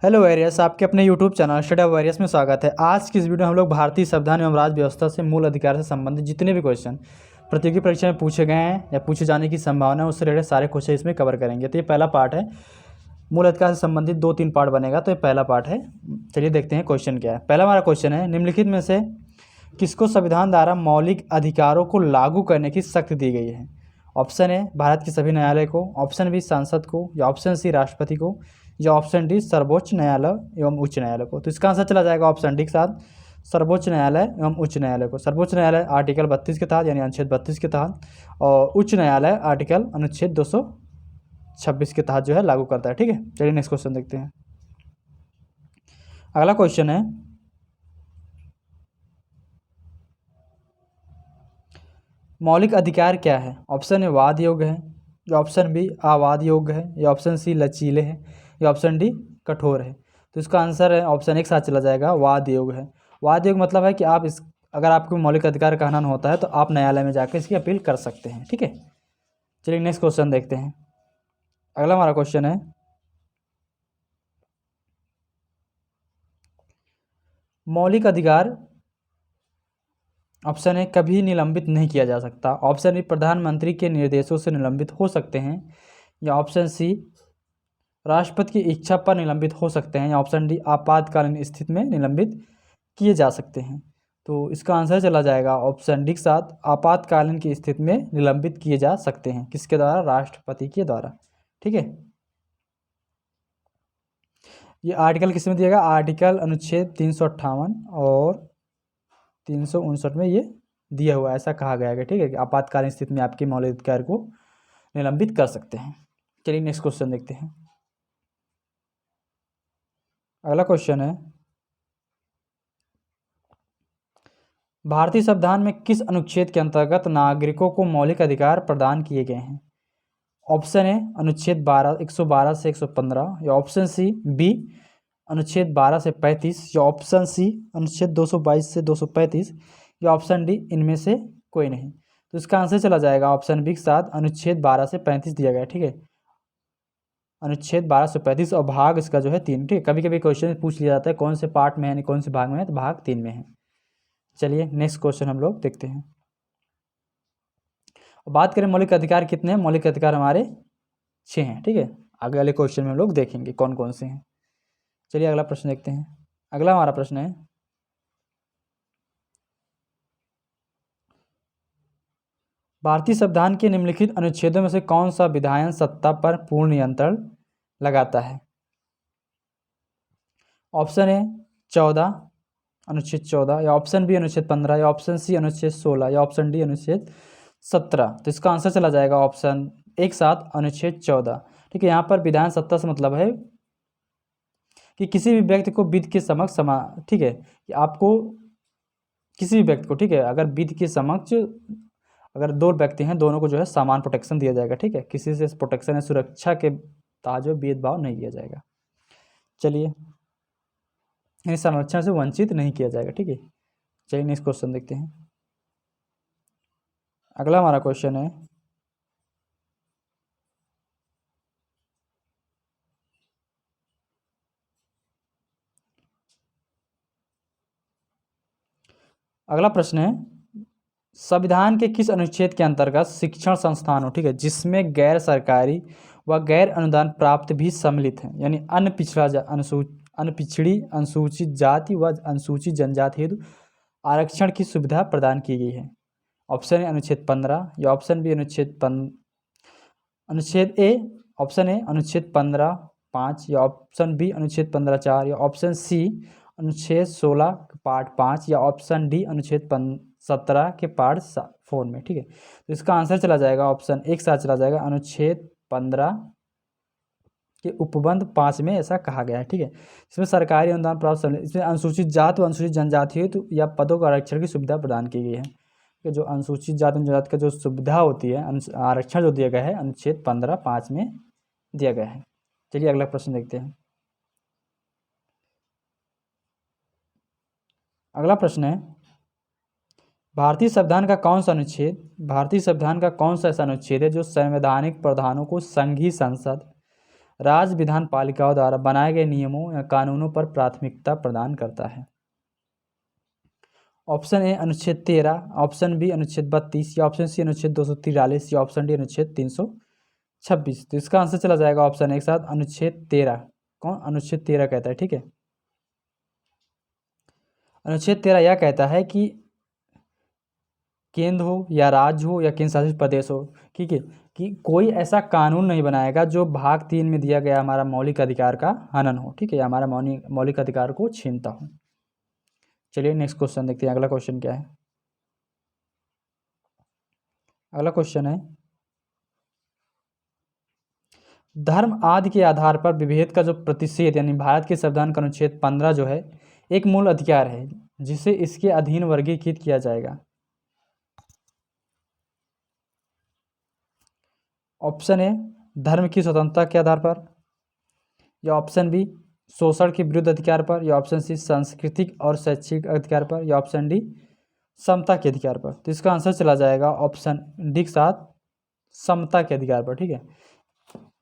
Hello वैरियस, आपके अपने YouTube channel study of वैरियस में स्वागत है। आज की इस वीडियो में हम लोग भारतीय संविधान एवं राज्य व्यवस्था से मूल अधिकार से संबंधित जितने भी क्वेश्चन प्रतियोगी परीक्षा में पूछे गए हैं या पूछे जाने की संभावना है उससे रिलेटेड सारे क्वेश्चन इसमें कवर करेंगे। तो ये पहला पार्ट है, मूल अधिकार से संबंधित 2-3 पार्ट बनेगा। तो ये पहला पार्ट है। चलिए देखते हैं क्वेश्चन क्या है। पहला हमारा क्वेश्चन है, निम्नलिखित में से किसको संविधान द्वारा मौलिक अधिकारों को लागू करने की शक्ति दी गई है? ऑप्शन ए भारत के सभी न्यायालय को, ऑप्शन बी संसद को, या ऑप्शन सी राष्ट्रपति को, या ऑप्शन डी सर्वोच्च न्यायालय एवं उच्च न्यायालय को। तो इसका आंसर चला जाएगा ऑप्शन डी के साथ, सर्वोच्च न्यायालय एवं उच्च न्यायालय को। सर्वोच्च न्यायालय आर्टिकल 32 के तहत यानी अनुच्छेद 32 के तहत, और उच्च न्यायालय आर्टिकल अनुच्छेद 226 के तहत जो है लागू करता है। ठीक है, चलिए नेक्स्ट क्वेश्चन देखते हैं। अगला क्वेश्चन है, मौलिक अधिकार क्या है? ऑप्शन ए वाद योग्य है, या ऑप्शन बी अवाद योग्य है, या ऑप्शन सी लचीले है, या ऑप्शन डी कठोर है। तो इसका आंसर है ऑप्शन एक साथ चला जाएगा, वाद योग्य है। वाद योग्य मतलब है कि आप इस अगर आपको मौलिक अधिकार का हनन होता है तो आप न्यायालय में जाकर इसकी अपील कर सकते हैं। ठीक है, चलिए नेक्स्ट क्वेश्चन देखते हैं। अगला हमारा क्वेश्चन है, मौलिक अधिकार ऑप्शन ए कभी निलंबित नहीं किया जा सकता, ऑप्शन बी प्रधानमंत्री के निर्देशों से निलंबित हो सकते हैं, या ऑप्शन सी राष्ट्रपति की इच्छा पर निलंबित हो सकते हैं, या ऑप्शन डी आपातकालीन स्थिति में निलंबित किए जा सकते हैं। तो इसका आंसर चला जाएगा ऑप्शन डी के साथ, आपातकालीन की स्थिति में निलंबित किए जा सकते हैं। किसके द्वारा? राष्ट्रपति के द्वारा। ठीक है, ये आर्टिकल किस में दिएगा? आर्टिकल अनुच्छेद 358 और 359 में ये दिया हुआ, ऐसा कहा गया है। ठीक है, कि आपातकालीन स्थिति में आपके मौलिक अधिकार को निलंबित कर सकते हैं। चलिए नेक्स्ट क्वेश्चन देखते हैं। अगला क्वेश्चन है, भारतीय संविधान में किस अनुच्छेद के अंतर्गत नागरिकों को मौलिक अधिकार प्रदान किए गए हैं? ऑप्शन ए अनुच्छेद 112 से 115, या ऑप्शन सी बी अनुच्छेद 12 से 35, या ऑप्शन सी अनुच्छेद 222 से 235, या ऑप्शन डी इनमें से कोई नहीं। तो इसका आंसर चला जाएगा ऑप्शन बी के साथ, अनुच्छेद 12 से 35 दिया गया। ठीक है, अनुच्छेद 12 से 35 और भाग इसका जो है 3। ठीक है, कभी कभी क्वेश्चन पूछ लिया जाता है कौन से पार्ट में है यानी कौन से भाग में है, तो भाग 3 में है। चलिए नेक्स्ट क्वेश्चन हम लोग देखते हैं। बात करें मौलिक अधिकार कितने हैं? मौलिक अधिकार हमारे 6 हैं। ठीक है, आगे वाले क्वेश्चन में हम लोग देखेंगे कौन कौन से हैं। चलिए अगला प्रश्न देखते हैं। अगला हमारा प्रश्न है, भारतीय संविधान के निम्नलिखित अनुच्छेदों में से कौन सा विधायन सत्ता पर पूर्ण नियंत्रण लगाता है? ऑप्शन ए 14, अनुच्छेद 14, या ऑप्शन बी अनुच्छेद 15, या ऑप्शन सी अनुच्छेद 16, या ऑप्शन डी अनुच्छेद 17। तो इसका आंसर चला जाएगा ऑप्शन एक साथ, अनुच्छेद 14। ठीक है, यहाँ पर विधान सत्ता से मतलब है कि किसी भी व्यक्ति को विधि के समक्ष ठीक है, कि आपको किसी भी व्यक्ति को, ठीक है, अगर विधि के समक्ष अगर 2 व्यक्ति हैं, दोनों को जो है समान प्रोटेक्शन दिया जाएगा। ठीक है, किसी से प्रोटेक्शन या सुरक्षा के तहत जो भेदभाव नहीं किया जाएगा। चलिए, इस संरक्षण से वंचित नहीं किया जाएगा। ठीक है, चलिए नेक्स्ट क्वेश्चन देखते हैं। अगला हमारा क्वेश्चन है, अगला प्रश्न है, संविधान के किस अनुच्छेद के अंतर्गत शिक्षण संस्थानों, ठीक है, जिसमें गैर सरकारी व गैर अनुदान प्राप्त भी सम्मिलित हैं, यानी अनपिछड़ी अनुसूचित जाति व अनुसूचित जनजाति हेतु आरक्षण की सुविधा प्रदान की गई है? ऑप्शन ए अनुच्छेद 15, या ऑप्शन बी अनुच्छेद ए ऑप्शन ए अनुच्छेद 15(5), या ऑप्शन बी अनुच्छेद 15(4), या ऑप्शन सी अनुच्छेद 16 पार्ट 5, या ऑप्शन डी अनुच्छेद 17 के पार्ट 4 में। ठीक है, तो इसका आंसर चला जाएगा ऑप्शन एक साथ चला जाएगा, अनुच्छेद 15 के उपबंध 5 में ऐसा कहा गया है। ठीक है, इसमें सरकारी अनुदान प्राप्त इसमें अनुसूचित जाति व अनुसूचित जनजाति हेतु या पदों का आरक्षण की सुविधा प्रदान की गई है। कि जो अनुसूचित जाति जनजाति का जो सुविधा होती है, आरक्षण जो दिया गया है, अनुच्छेद 15(5) में दिया गया है। चलिए अगला प्रश्न देखते हैं। अगला प्रश्न है, भारतीय संविधान का कौन सा ऐसा अनुच्छेद है जो संवैधानिक प्रावधानों को संघीय संसद, राज्य विधान पालिकाओं द्वारा बनाए गए नियमों या कानूनों पर प्राथमिकता प्रदान करता है। ऑप्शन ए अनुच्छेद 13, ऑप्शन बी अनुच्छेद 32, या ऑप्शन सी अनुच्छेद 243, या ऑप्शन डी अनुच्छेद 326। तो इसका आंसर चला जाएगा ऑप्शन ए के साथ अनुच्छेद 13। कौन अनुच्छेद 13 कहता है? ठीक है, अनुच्छेद 13 यह कहता है कि केंद्र हो या राज्य हो या केंद्र शासित प्रदेश हो, ठीक है, कि कोई ऐसा कानून नहीं बनाएगा जो भाग 3 में दिया गया हमारा मौलिक अधिकार का हनन हो, ठीक है, या हमारा मौलिक अधिकार को छीनता हो। चलिए नेक्स्ट क्वेश्चन देखते हैं। अगला क्वेश्चन क्या है? अगला क्वेश्चन है, धर्म आदि के आधार पर विभेद का जो प्रतिषेध यानी भारत के संविधान का अनुच्छेद 15 जो है एक मूल अधिकार है जिसे इसके अधीन वर्गीकृत किया जाएगा। ऑप्शन ए धर्म की स्वतंत्रता के आधार पर, या ऑप्शन बी शोषण के विरुद्ध अधिकार पर, या ऑप्शन सी सांस्कृतिक और शैक्षिक अधिकार पर, या ऑप्शन डी समता के अधिकार पर। तो इसका आंसर चला जाएगा ऑप्शन डी के साथ समता के अधिकार पर। ठीक है,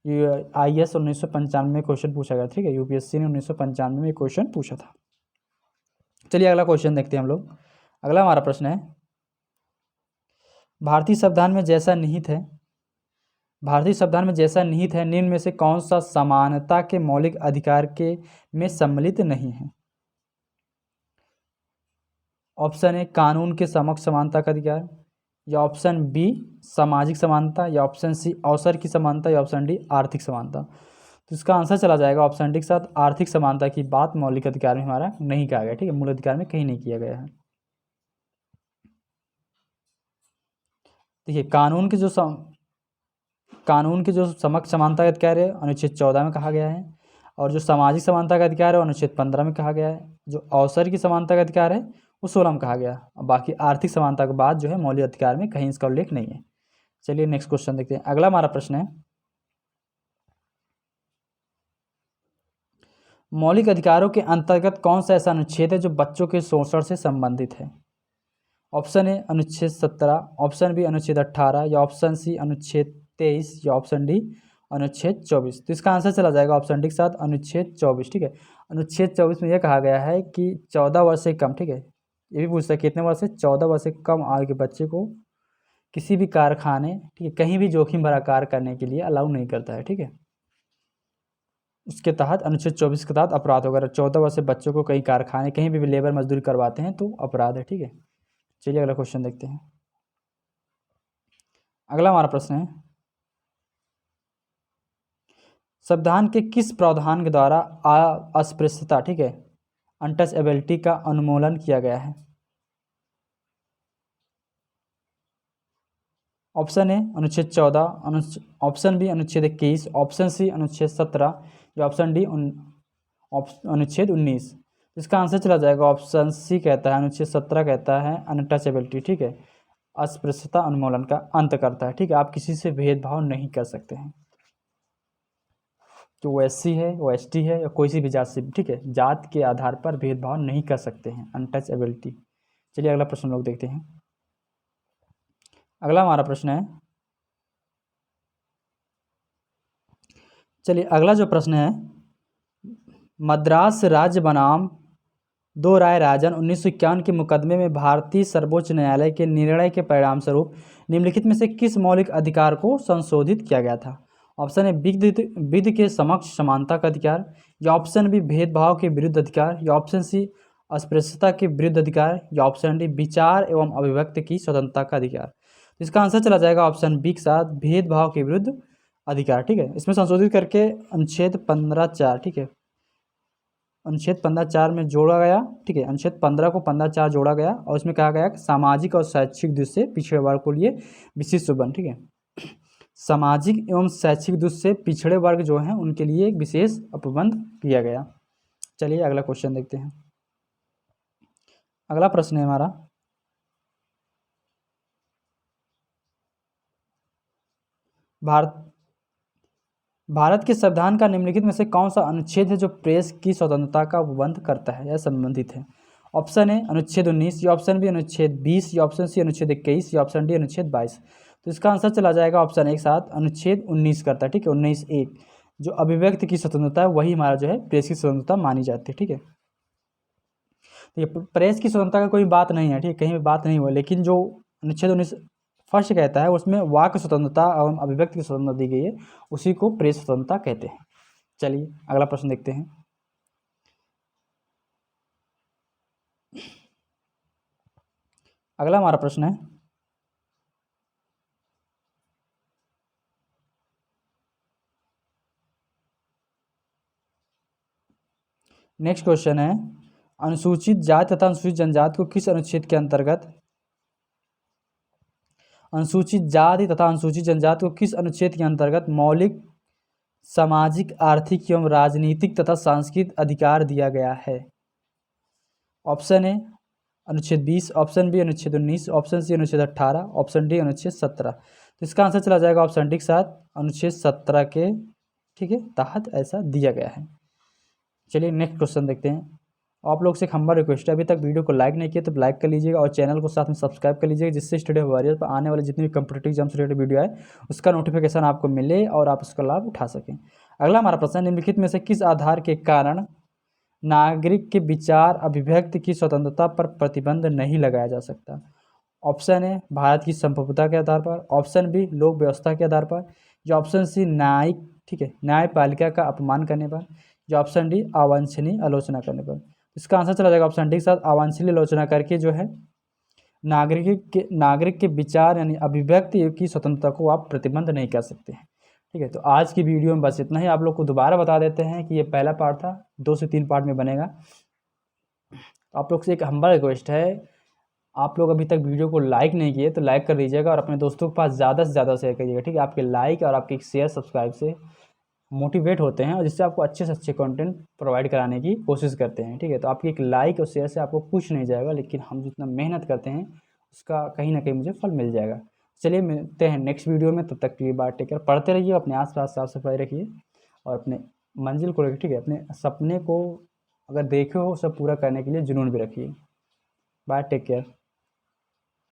ये IAS 1995 में क्वेश्चन पूछा गया। ठीक है, UPSC ने 1995 में क्वेश्चन पूछा था। चलिए अगला क्वेश्चन देखते हैं हम लोग। अगला हमारा प्रश्न है, भारतीय संविधान में जैसा निहित है निम्न में से कौन सा समानता के मौलिक अधिकार के में सम्मिलित नहीं है? ऑप्शन ए कानून के समक्ष समानता का अधिकार, या ऑप्शन बी सामाजिक समानता, या ऑप्शन सी अवसर की समानता, या ऑप्शन डी आर्थिक समानता। तो इसका आंसर चला जाएगा ऑप्शन डी के साथ आर्थिक समानता की बात मौलिक अधिकार में हमारा नहीं कहा गया। ठीक है, मूल अधिकार में कहीं नहीं किया गया है। देखिए कानून के जो समक्ष समानता का अधिकार है अनुच्छेद 14 में कहा गया है, और जो सामाजिक समानता का अधिकार है अनुच्छेद 15 में कहा गया है। जो अवसर की समानता का अधिकार है वो 16 में कहा गया। बाकी आर्थिक समानता के बाद जो है मौलिक अधिकार में कहीं इसका उल्लेख नहीं है। चलिए नेक्स्ट क्वेश्चन देखते हैं। अगला हमारा प्रश्न है, मौलिक अधिकारों के अंतर्गत कौन सा ऐसा अनुच्छेद है जो बच्चों के शोषण से संबंधित है? ऑप्शन ए अनुच्छेद 17, ऑप्शन बी अनुच्छेद 18, या ऑप्शन सी अनुच्छेद 23, या ऑप्शन डी अनुच्छेद 24। तो इसका आंसर चला जाएगा ऑप्शन डी के साथ अनुच्छेद 24। ठीक है, अनुच्छेद 24 में यह कहा गया है कि 14 वर्ष से कम, ठीक है, ये भी पूछता है कितने वर्ष से, 14 वर्ष से कम आयु के बच्चे को किसी भी कारखाने, ठीक है, कहीं भी जोखिम भरा कार्य करने के लिए अलाउ नहीं करता है। ठीक है, उसके तहत अनुच्छेद 24 के तहत अपराध होगा। अगर 14 वर्ष से बच्चों को कहीं कारखाने कहीं भी लेबर मजदूरी करवाते हैं तो अपराध है। ठीक है, चलिए अगला क्वेश्चन देखते हैं। अगला हमारा प्रश्न है, संविधान के किस प्रावधान के द्वारा अस्पृश्यता, ठीक है, अनटचएबिलिटी का उन्मूलन किया गया है? ऑप्शन ए अनुच्छेद 14, ऑप्शन बी अनुच्छेद 21, ऑप्शन सी अनुच्छेद 17, या ऑप्शन डी अनुच्छेद 19। इसका आंसर चला जाएगा ऑप्शन सी कहता है अनुच्छेद 17 कहता है अनटचेबिलिटी, ठीक है, अस्पृश्यता उन्मूलन का अंत करता है। ठीक है, आप किसी से भेदभाव नहीं कर सकते हैं, जो वो SC है, वो ST है, या कोई सी भी जात से, ठीक है, जात के आधार पर भेदभाव नहीं कर सकते हैं, अनटचएबिलिटी। चलिए अगला प्रश्न लोग देखते हैं। अगला हमारा प्रश्न है, चलिए अगला जो प्रश्न है, मद्रास राज्य बनाम दो राय राजन 1951 के मुकदमे में भारतीय सर्वोच्च न्यायालय के निर्णय के परिणाम स्वरूप निम्नलिखित में से किस मौलिक अधिकार को संशोधित किया गया था? ऑप्शन ए विधि के समक्ष समानता का अधिकार, या ऑप्शन बी भेदभाव के विरुद्ध अधिकार, या ऑप्शन सी अस्पृश्यता के विरुद्ध अधिकार, या ऑप्शन डी विचार एवं अभिव्यक्ति की स्वतंत्रता का अधिकार। इसका आंसर चला जाएगा ऑप्शन बी के साथ भेदभाव के विरुद्ध अधिकार। ठीक है, इसमें संशोधित करके अनुच्छेद 15(4), ठीक है, अनुच्छेद 15(4) में जोड़ा गया। ठीक है, अनुच्छेद 15 को 15(4) जोड़ा गया, और इसमें कहा गया कि सामाजिक और शैक्षिक दृष्टि से पिछड़े वर्ग को लिए विशिष्ट उपबंध। ठीक है, सामाजिक एवं शैक्षिक दृष्टि से पिछड़े वर्ग जो हैं उनके लिए एक विशेष उपबंध किया गया। चलिए अगला क्वेश्चन देखते हैं। अगला प्रश्न है हमारा, भारत के संविधान का निम्नलिखित में से कौन सा अनुच्छेद है जो प्रेस की स्वतंत्रता का उपबंध करता है या संबंधित है? ऑप्शन ए अनुच्छेद 19, या ऑप्शन बी अनुच्छेद 20, या ऑप्शन सी अनुच्छेद 21, या ऑप्शन डी अनुच्छेद 22। तो इसका आंसर चला जाएगा ऑप्शन ए के साथ अनुच्छेद 19 करता है। ठीक है, 19(1), जो अभिव्यक्ति की स्वतंत्रता है वही हमारा जो है प्रेस की स्वतंत्रता मानी जाती है। ठीक है, तो ये प्रेस की स्वतंत्रता का कोई बात नहीं है, ठीक है, कहीं भी बात नहीं हुआ, लेकिन जो अनुच्छेद 19 फर्स्ट कहता है उसमें वाक स्वतंत्रता एवं अभिव्यक्ति की स्वतंत्रता दी गई है, उसी को प्रेस स्वतंत्रता कहते हैं। चलिए अगला प्रश्न देखते हैं। अगला हमारा प्रश्न है, नेक्स्ट क्वेश्चन है, अनुसूचित जाति तथा अनुसूचित जनजाति को किस अनुच्छेद के अंतर्गत, अनुसूचित जाति तथा अनुसूचित जनजाति को किस अनुच्छेद के अंतर्गत मौलिक सामाजिक, आर्थिक एवं राजनीतिक तथा सांस्कृतिक अधिकार दिया गया है? ऑप्शन ए अनुच्छेद 20, ऑप्शन बी अनुच्छेद 19, ऑप्शन सी अनुच्छेद 18, ऑप्शन डी अनुच्छेद 17। तो इसका आंसर चला जाएगा ऑप्शन डी के साथ, अनुच्छेद 17 के, ठीक है, तहत ऐसा दिया गया है। चलिए नेक्स्ट क्वेश्चन देखते हैं। आप लोग से एक हम्बल रिक्वेस्ट है, अभी तक वीडियो को लाइक नहीं किया तो लाइक कर लीजिएगा और चैनल को साथ में सब्सक्राइब कर लीजिएगा, जिससे स्टडी वॉरियर पर आने वाले जितनी भी कॉम्पिटिटिव एग्जाम से रिलेटेड वीडियो है उसका नोटिफिकेशन आपको मिले और आप उसका लाभ उठा सकें। अगला हमारा प्रश्न, निम्नलिखित में से किस आधार के कारण नागरिक के विचार अभिव्यक्ति की स्वतंत्रता पर प्रतिबंध नहीं लगाया जा सकता? ऑप्शन ए भारत की संप्रभुता के आधार पर, ऑप्शन बी लोक व्यवस्था के आधार पर, या ऑप्शन सी न्यायिक, ठीक है, न्यायपालिका का अपमान करने पर, या ऑप्शन डी अवांछनीय आलोचना करने पर। इसका आंसर चला जाएगा ऑप्शन डी के साथ, अवांछनीय आलोचना करके जो है नागरिक के विचार यानी अभिव्यक्ति की स्वतंत्रता को आप प्रतिबंध नहीं कर सकते हैं। ठीक है, तो आज की वीडियो में बस इतना ही। आप लोग को दोबारा बता देते हैं कि ये पहला पार्ट था, 2 से 3 पार्ट में बनेगा। आप लोग से एक हम्बल रिक्वेस्ट है, आप लोग अभी तक वीडियो को लाइक नहीं किए तो लाइक कर दीजिएगा और अपने दोस्तों के पास ज़्यादा से ज़्यादा शेयर करिएगा। ठीक है, आपके लाइक और आपके शेयर सब्सक्राइब से मोटिवेट होते हैं और जिससे आपको अच्छे से अच्छे कंटेंट प्रोवाइड कराने की कोशिश करते हैं। ठीक है, तो आपकी एक लाइक और शेयर से आपको कुछ नहीं जाएगा, लेकिन हम जितना मेहनत करते हैं उसका कहीं ना कहीं मुझे फल मिल जाएगा। चलिए मिलते हैं नेक्स्ट वीडियो में, तब तक के लिए बाय, टेक केयर। पढ़ते रहिए, अपने आसपास साफ सफाई रखिए और अपने मंजिल को रखिए। ठीक है, अपने सपने को अगर देखे हो सब पूरा करने के लिए जुनून भी रखिए। Bye, take care.